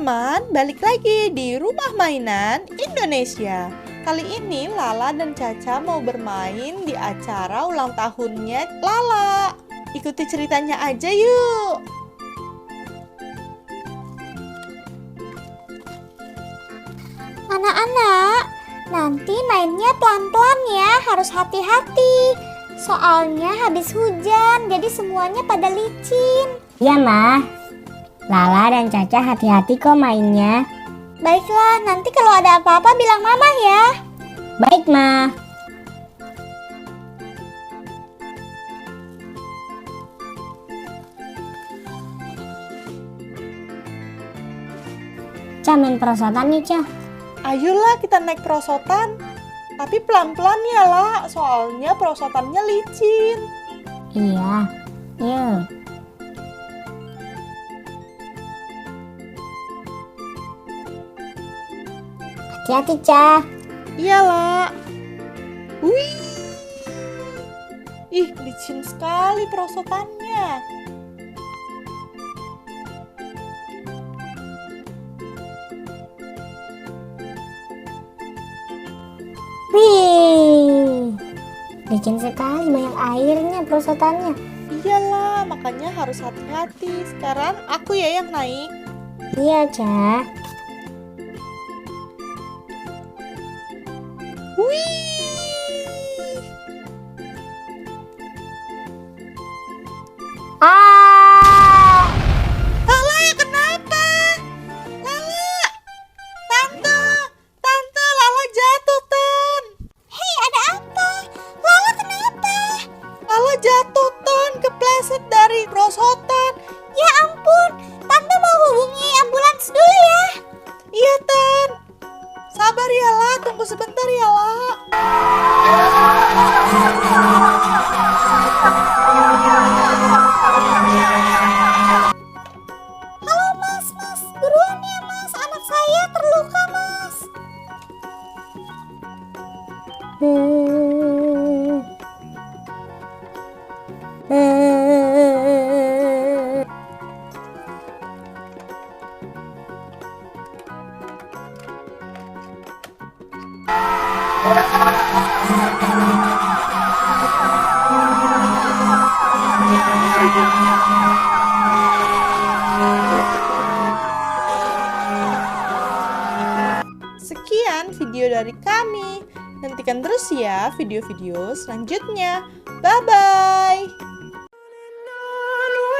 teman-teman, balik lagi di Rumah Mainan Indonesia. Kali ini Lala dan Caca mau bermain di acara ulang tahunnya Lala. Ikuti ceritanya aja yuk. Anak-anak, nanti mainnya pelan-pelan ya, harus hati-hati. Soalnya habis hujan, jadi semuanya pada licin. Iya, Ma. Lala dan Caca hati-hati kok mainnya. Baiklah, nanti kalau ada apa-apa bilang Mama ya. Baik, Ma. Ca, main perosotan yuk, Ca. Ayolah kita naik perosotan. Tapi pelan-pelan ya lah, soalnya perosotannya licin. Iya, yuk. Hati-hati, Ca. Iyalah. Wih. Ih, licin sekali perosotannya. Wih, licin sekali, banyak airnya perosotannya. Iyalah, makanya harus hati-hati. Sekarang aku ya yang naik. Iya, Ca. Wih. Ah! Lala, kenapa? Lala. Tante, Lala jatuh, Tan. Hei, ada apa? Lala kenapa? Lala jatuh, Tan, kepleset dari perosotan. Ya ampun, Tante mau hubungi ambulans dulu ya. Iya, Tan. Sabar ya, La. Tunggu sebentar ya, La. Halo mas, buruan ya mas, anak saya terluka mas. Sekian video dari kami. Nantikan terus ya video-video selanjutnya. Bye-bye.